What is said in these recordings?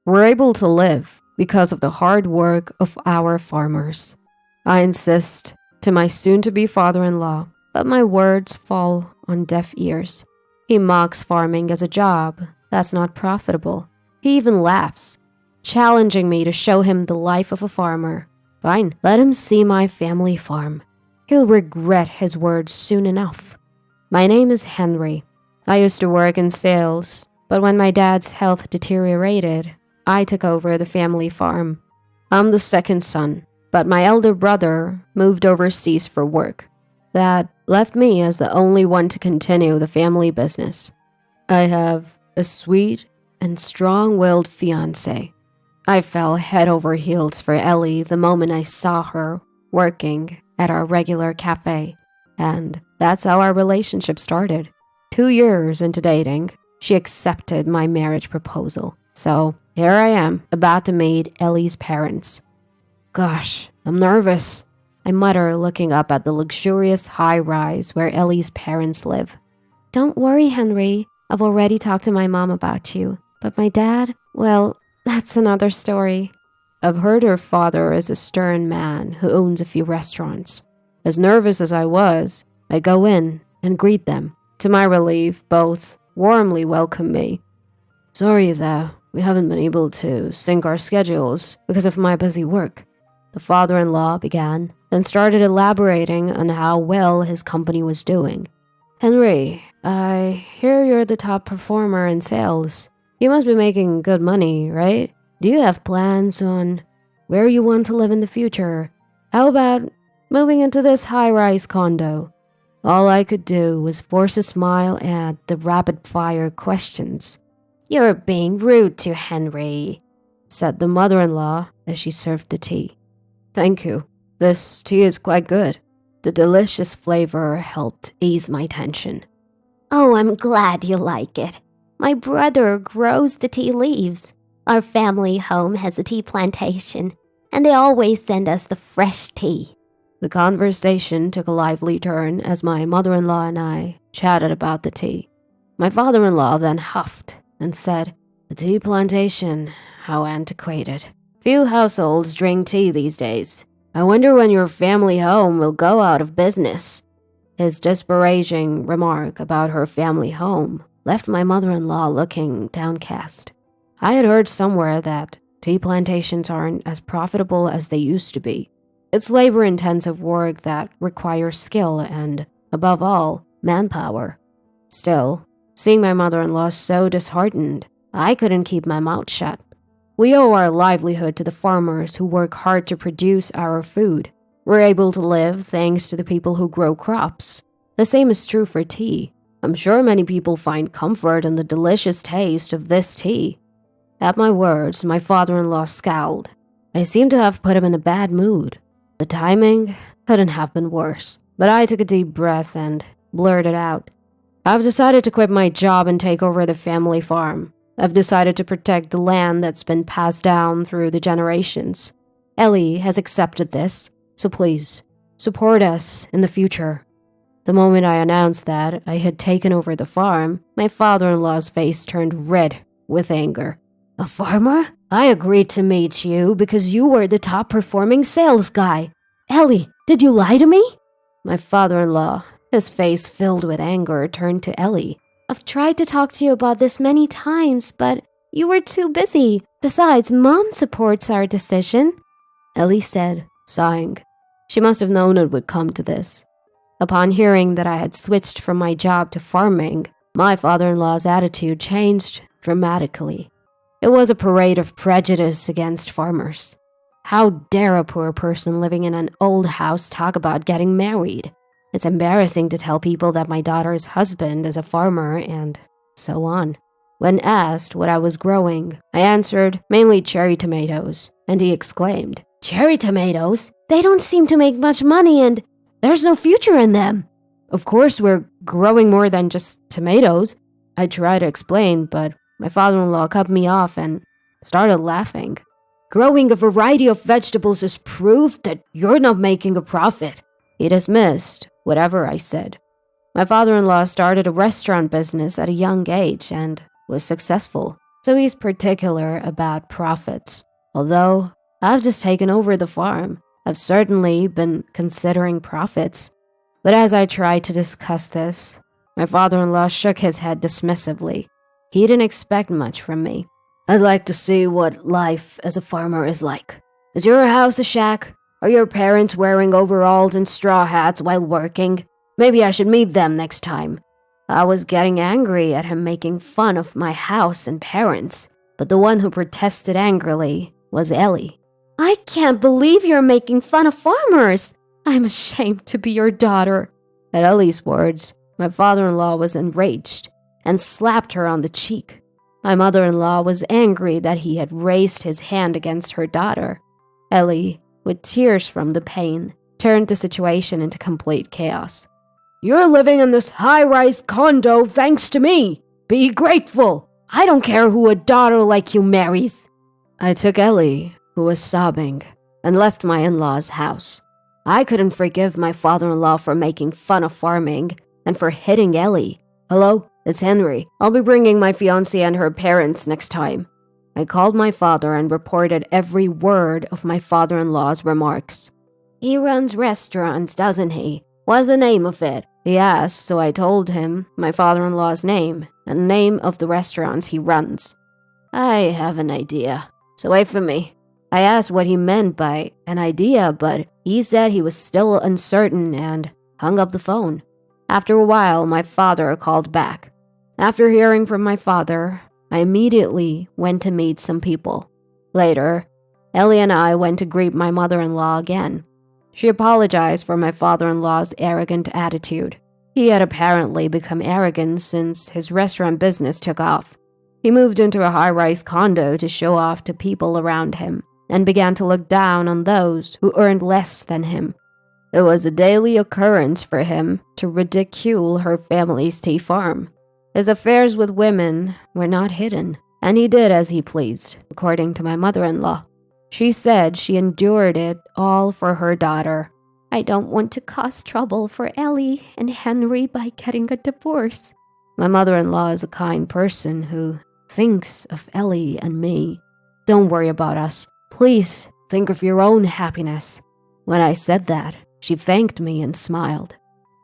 We're able to live because of the hard work of our farmers. I insist to my soon-to-be father-in-law, but my words fall on deaf ears. He mocks farming as a job that's not profitable. He even laughs, challenging me to show him the life of a farmer. Fine, let him see my family farm. He'll regret his words soon enough. My name is Henry. I used to work in sales, but when my dad's health deteriorated, I took over the family farm. I'm the second son, but my elder brother moved overseas for work. That left me as the only one to continue the family business. I have a sweet and strong-willed fiancé. I fell head over heels for Ellie the moment I saw her working at our regular cafe, and that's how our relationship started. 2 years into dating, she accepted my marriage proposal. So here I am, about to meet Ellie's parents. Gosh, I'm nervous, I mutter, looking up at the luxurious high-rise where Ellie's parents live. Don't worry, Henry. I've already talked to my mom about you. But my dad, well, that's another story. I've heard her father is a stern man who owns a few restaurants. As nervous as I was, I go in and greet them. To my relief, both warmly welcome me. Sorry that we haven't been able to sync our schedules because of my busy work, the father-in-law began, then started elaborating on how well his company was doing. Henry, I hear you're the top performer in sales. You must be making good money, right? Do you have plans on where you want to live in the future? How about moving into this high-rise condo? All I could do was force a smile at the rapid-fire questions. You're being rude to Henry, said the mother-in-law as she served the tea. Thank you. This tea is quite good. The delicious flavor helped ease my tension. Oh, I'm glad you like it. My brother grows the tea leaves. Our family home has a tea plantation, and they always send us the fresh tea. The conversation took a lively turn as my mother-in-law and I chatted about the tea. My father-in-law then huffed and said, The tea plantation, how antiquated. Few households drink tea these days. I wonder when your family home will go out of business. His disparaging remark about her family home left my mother-in-law looking downcast. I had heard somewhere that tea plantations aren't as profitable as they used to be. It's labor-intensive work that requires skill and, above all, manpower. Still, seeing my mother-in-law so disheartened, I couldn't keep my mouth shut. We owe our livelihood to the farmers who work hard to produce our food. We're able to live thanks to the people who grow crops. The same is true for tea. I'm sure many people find comfort in the delicious taste of this tea. At my words, my father-in-law scowled. I seemed to have put him in a bad mood. The timing couldn't have been worse, but I took a deep breath and blurted out. I've decided to quit my job and take over the family farm. I've decided to protect the land that's been passed down through the generations. Ellie has accepted this, so please, support us in the future. The moment I announced that I had taken over the farm, my father-in-law's face turned red with anger. A farmer? I agreed to meet you because you were the top-performing sales guy. Ellie, did you lie to me? My father-in-law, his face filled with anger, turned to Ellie. I've tried to talk to you about this many times, but you were too busy. Besides, Mom supports our decision, Ellie said, sighing. She must have known it would come to this. Upon hearing that I had switched from my job to farming, my father-in-law's attitude changed dramatically. It was a parade of prejudice against farmers. How dare a poor person living in an old house talk about getting married? It's embarrassing to tell people that my daughter's husband is a farmer and so on. When asked what I was growing, I answered mainly cherry tomatoes, and he exclaimed, Cherry tomatoes? They don't seem to make much money and there's no future in them. Of course we're growing more than just tomatoes, I tried to explain, but my father-in-law cut me off and started laughing. Growing a variety of vegetables is proof that you're not making a profit. He dismissed whatever I said. My father-in-law started a restaurant business at a young age and was successful. so he's particular about profits. Although I've just taken over the farm, I've certainly been considering profits. But as I tried to discuss this, my father-in-law shook his head dismissively. He didn't expect much from me. I'd like to see what life as a farmer is like. Is your house a shack? Are your parents wearing overalls and straw hats while working? Maybe I should meet them next time. I was getting angry at him making fun of my house and parents, but the one who protested angrily was Ellie. I can't believe you're making fun of farmers. I'm ashamed to be your daughter. At Ellie's words, my father-in-law was enraged and slapped her on the cheek. My mother-in-law was angry that he had raised his hand against her daughter. Ellie, with tears from the pain, turned the situation into complete chaos. You're living in this high-rise condo thanks to me. Be grateful. I don't care who a daughter like you marries. I took Ellie, who was sobbing, and left my in-laws' house. I couldn't forgive my father-in-law for making fun of farming and for hitting Ellie. Hello, it's Henry. I'll be bringing my fiancée and her parents next time. I called my father and reported every word of my father-in-law's remarks. He runs restaurants, doesn't he? What's the name of it? He asked, so I told him my father-in-law's name and the name of the restaurants he runs. I have an idea, so wait for me. I asked what he meant by an idea, but he said he was still uncertain and hung up the phone. After a while, my father called back. After hearing from my father, I immediately went to meet some people. Later, Ellie and I went to greet my mother-in-law again. She apologized for my father-in-law's arrogant attitude. He had apparently become arrogant since his restaurant business took off. He moved into a high-rise condo to show off to people around him and began to look down on those who earned less than him. It was a daily occurrence for him to ridicule her family's tea farm. His affairs with women were not hidden, and he did as he pleased, according to my mother-in-law. She said she endured it all for her daughter. I don't want to cause trouble for Ellie and Henry by getting a divorce. My mother-in-law is a kind person who thinks of Ellie and me. Don't worry about us. Please think of your own happiness. When I said that, she thanked me and smiled.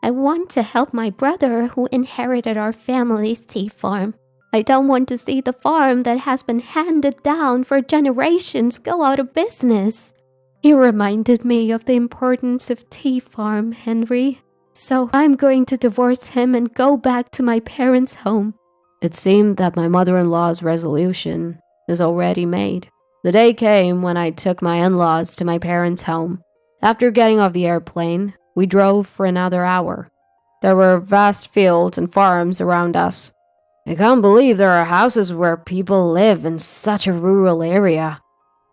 I want to help my brother who inherited our family's tea farm. I don't want to see the farm that has been handed down for generations go out of business. You reminded me of the importance of tea farm, Henry. So I'm going to divorce him and go back to my parents' home. It seemed that my mother-in-law's resolution is already made. The day came when I took my in-laws to my parents' home. After getting off the airplane, we drove for another hour. There were vast fields and farms around us. I can't believe there are houses where people live in such a rural area.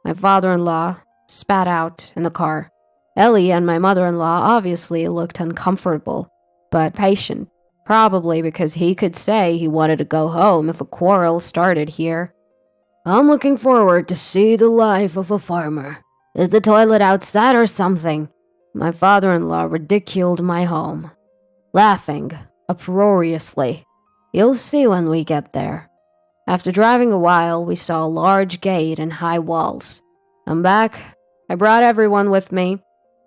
My father-in-law spat out in the car. Ellie and my mother-in-law obviously looked uncomfortable, but patient, probably because he could say he wanted to go home if a quarrel started here. I'm looking forward to see the life of a farmer. Is the toilet outside or something? My father-in-law ridiculed my home, laughing uproariously. You'll see when we get there. After driving a while, we saw a large gate and high walls. I'm back. I brought everyone with me.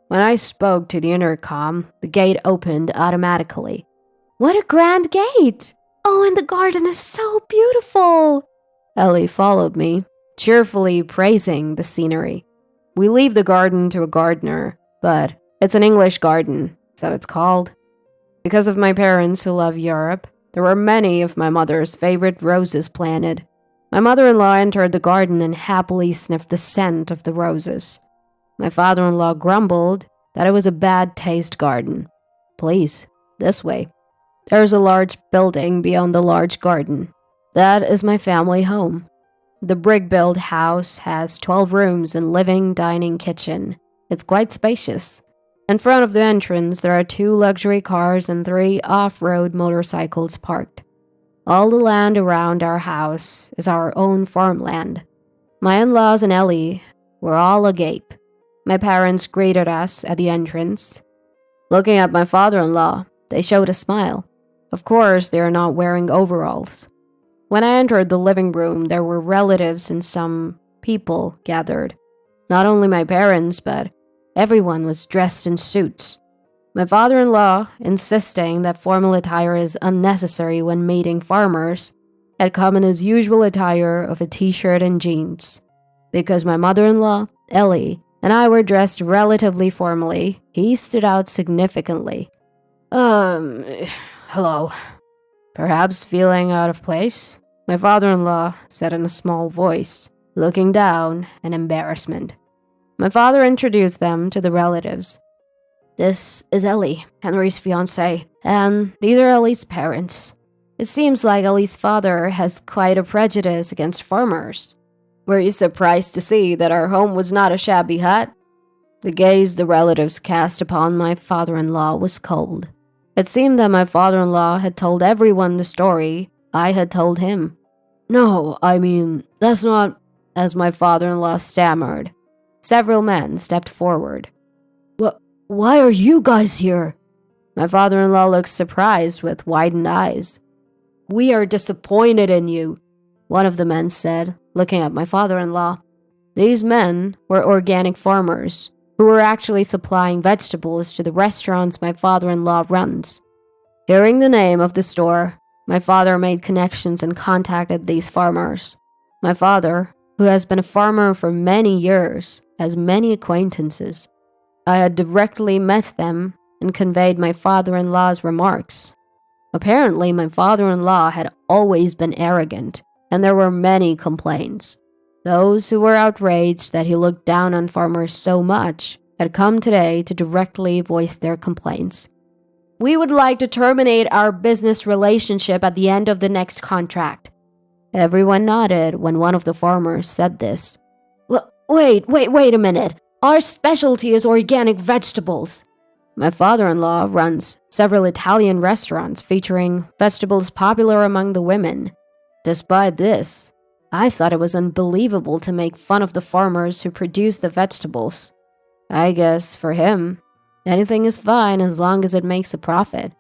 When I spoke to the intercom, the gate opened automatically. What a grand gate! Oh, and the garden is so beautiful! Ellie followed me, cheerfully praising the scenery. We leave the garden to a gardener, but it's an English garden, so it's called. Because of my parents who love Europe, there were many of my mother's favorite roses planted. My mother-in-law entered the garden and happily sniffed the scent of the roses. My father-in-law grumbled that it was a bad taste garden. Please, this way. There's a large building beyond the large garden. That is my family home. The brick-built house has 12 rooms and living, dining, kitchen. It's quite spacious. In front of the entrance, there are 2 luxury cars and 3 off-road motorcycles parked. All the land around our house is our own farmland. My in-laws and Ellie were all agape. My parents greeted us at the entrance. Looking at my father-in-law, they showed a smile. Of course, they are not wearing overalls. When I entered the living room, there were relatives and some people gathered. Not only my parents, but everyone was dressed in suits. My father-in-law, insisting that formal attire is unnecessary when meeting farmers, had come in his usual attire of a t-shirt and jeans. Because my mother-in-law, Ellie, and I were dressed relatively formally, he stood out significantly. Hello. Perhaps feeling out of place? My father-in-law said in a small voice, looking down in embarrassment. My father introduced them to the relatives. This is Ellie, Henry's fiancée, and these are Ellie's parents. It seems like Ellie's father has quite a prejudice against farmers. Were you surprised to see that our home was not a shabby hut? The gaze the relatives cast upon my father-in-law was cold. It seemed that my father-in-law had told everyone the story I had told him. No, I mean, that's not, as my father-in-law stammered. Several men stepped forward. Why are you guys here? My father-in-law looked surprised with widened eyes. We are disappointed in you, one of the men said, looking at my father-in-law. These men were organic farmers who were actually supplying vegetables to the restaurants my father-in-law runs. Hearing the name of the store, my father made connections and contacted these farmers. My father, who has been a farmer for many years, has many acquaintances. I had directly met them and conveyed my father-in-law's remarks. Apparently, my father-in-law had always been arrogant, and there were many complaints. Those who were outraged that he looked down on farmers so much had come today to directly voice their complaints. We would like to terminate our business relationship at the end of the next contract. Everyone nodded when one of the farmers said this. Wait a minute. Our specialty is organic vegetables. My father-in-law runs several Italian restaurants featuring vegetables popular among the women. Despite this, I thought it was unbelievable to make fun of the farmers who produce the vegetables. I guess for him, anything is fine as long as it makes a profit.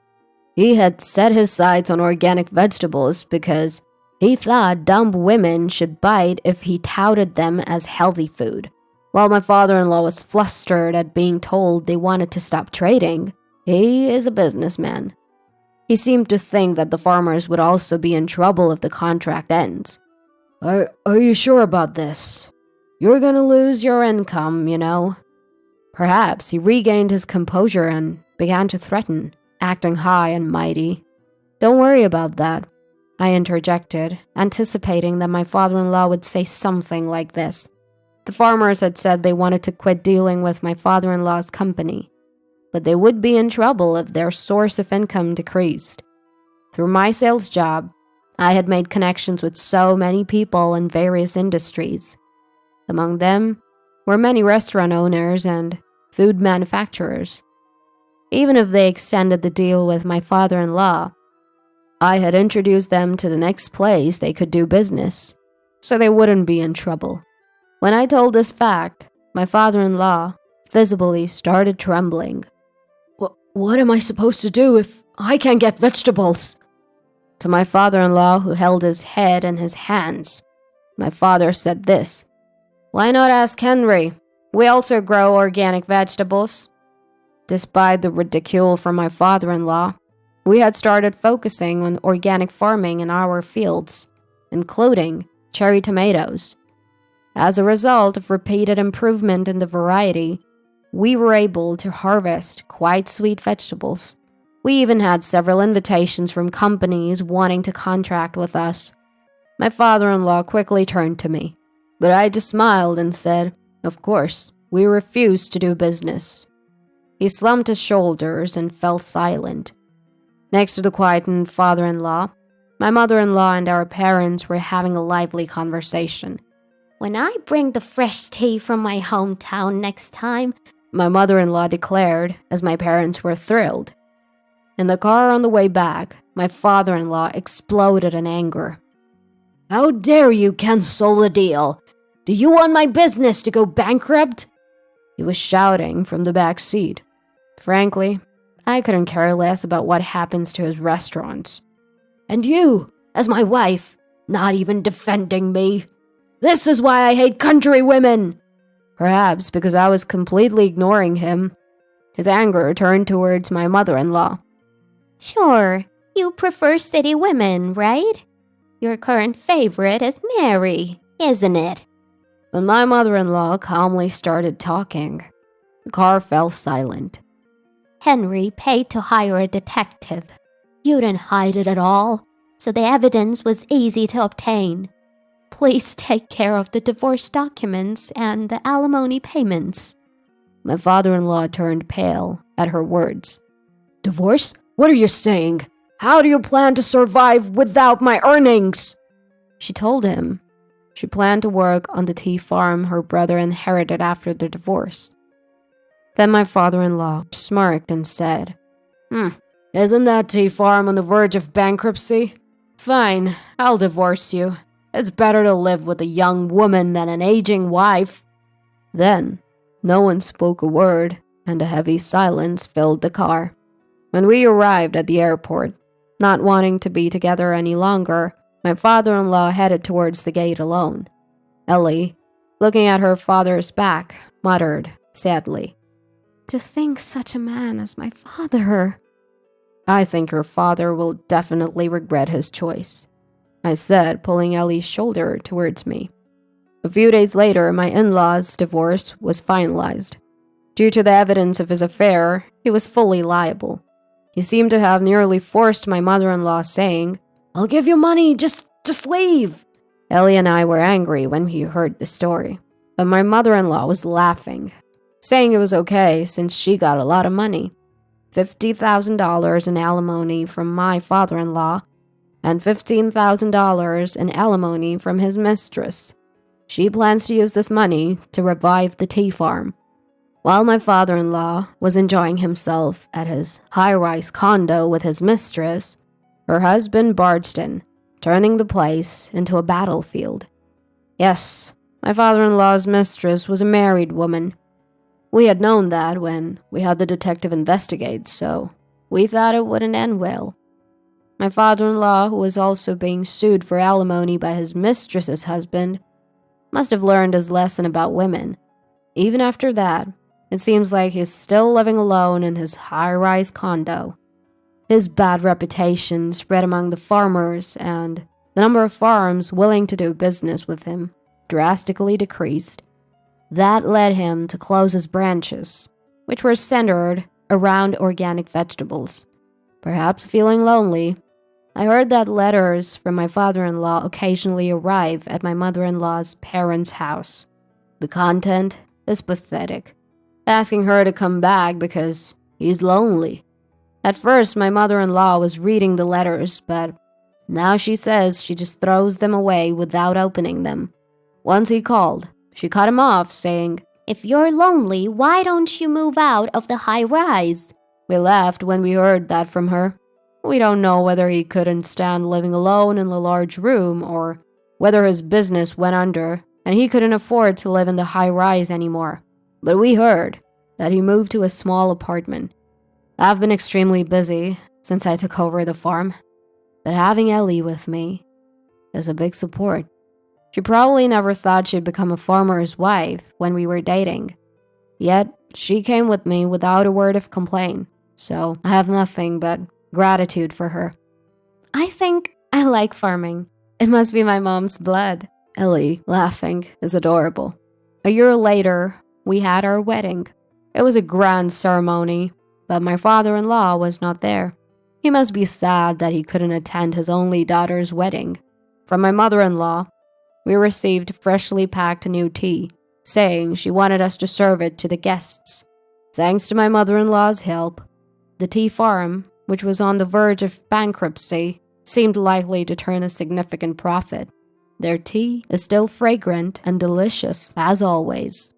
He had set his sights on organic vegetables because he thought dumb women should bite if he touted them as healthy food. While my father-in-law was flustered at being told they wanted to stop trading, he is a businessman. He seemed to think that the farmers would also be in trouble if the contract ends. Are you sure about this? You're gonna lose your income, you know. Perhaps he regained his composure and began to threaten, acting high and mighty. Don't worry about that, I interjected, anticipating that my father-in-law would say something like this. The farmers had said they wanted to quit dealing with my father-in-law's company, but they would be in trouble if their source of income decreased. Through my sales job, I had made connections with so many people in various industries. Among them were many restaurant owners and food manufacturers. Even if they extended the deal with my father-in-law, I had introduced them to the next place they could do business, so they wouldn't be in trouble. When I told this fact, my father-in-law visibly started trembling. What am I supposed to do if I can't get vegetables? To my father-in-law, who held his head in his hands, my father said this. Why not ask Henry? We also grow organic vegetables. Despite the ridicule from my father-in-law, we had started focusing on organic farming in our fields, including cherry tomatoes. As a result of repeated improvement in the variety, we were able to harvest quite sweet vegetables. We even had several invitations from companies wanting to contract with us. My father-in-law quickly turned to me, but I just smiled and said, of course, we refuse to do business. He slumped his shoulders and fell silent. Next to the quietened father-in-law, my mother-in-law and our parents were having a lively conversation. When I bring the fresh tea from my hometown next time, my mother-in-law declared, as my parents were thrilled. In the car on the way back, my father-in-law exploded in anger. How dare you cancel the deal? Do you want my business to go bankrupt? He was shouting from the back seat. Frankly, I couldn't care less about what happens to his restaurants. And you, as my wife, not even defending me. This is why I hate country women. Perhaps because I was completely ignoring him. His anger turned towards my mother-in-law. Sure, you prefer city women, right? Your current favorite is Mary, isn't it? When my mother-in-law calmly started talking, the car fell silent. Henry paid to hire a detective. You didn't hide it at all, so the evidence was easy to obtain. Please take care of the divorce documents and the alimony payments. My father-in-law turned pale at her words. Divorce? What are you saying? How do you plan to survive without my earnings? She told him she planned to work on the tea farm her brother inherited after the divorce. Then my father-in-law smirked and said, Isn't that tea farm on the verge of bankruptcy? Fine, I'll divorce you. It's better to live with a young woman than an aging wife. Then, no one spoke a word, and a heavy silence filled the car. When we arrived at the airport, not wanting to be together any longer, my father-in-law headed towards the gate alone. Ellie, looking at her father's back, muttered sadly, To think such a man as my father. I think your father will definitely regret his choice, I said, pulling Ellie's shoulder towards me. A few days later, my in-laws' divorce was finalized. Due to the evidence of his affair, he was fully liable. He seemed to have nearly forced my mother-in-law, saying, I'll give you money, just leave. Ellie and I were angry when we heard the story, but my mother-in-law was laughing, saying it was okay since she got a lot of money. $50,000 in alimony from my father-in-law, and $15,000 in alimony from his mistress. She plans to use this money to revive the tea farm. While my father-in-law was enjoying himself at his high-rise condo with his mistress, her husband barged in, turning the place into a battlefield. Yes, my father-in-law's mistress was a married woman. We had known that when we had the detective investigate, so we thought it wouldn't end well. My father-in-law, who was also being sued for alimony by his mistress's husband, must have learned his lesson about women. Even after that, it seems like he's still living alone in his high-rise condo. His bad reputation spread among the farmers, and the number of farms willing to do business with him drastically decreased. That led him to close his branches, which were centered around organic vegetables. Perhaps feeling lonely, I heard that letters from my father-in-law occasionally arrive at my mother-in-law's parents' house. The content is pathetic, asking her to come back because he's lonely. At first, my mother-in-law was reading the letters, but now she says she just throws them away without opening them. Once he called, she cut him off, saying, If you're lonely, why don't you move out of the high rise? We laughed when we heard that from her. We don't know whether he couldn't stand living alone in the large room or whether his business went under and he couldn't afford to live in the high rise anymore. But we heard that he moved to a small apartment. I've been extremely busy since I took over the farm, but having Ellie with me is a big support. She probably never thought she'd become a farmer's wife when we were dating. Yet, she came with me without a word of complaint, so I have nothing but gratitude for her. I think I like farming. It must be my mom's blood. Ellie, laughing, is adorable. A year later, we had our wedding. It was a grand ceremony, but my father-in-law was not there. He must be sad that he couldn't attend his only daughter's wedding. From my mother-in-law, we received freshly packed new tea, saying she wanted us to serve it to the guests. Thanks to my mother-in-law's help, the tea farm, which was on the verge of bankruptcy, seemed likely to turn a significant profit. Their tea is still fragrant and delicious as always.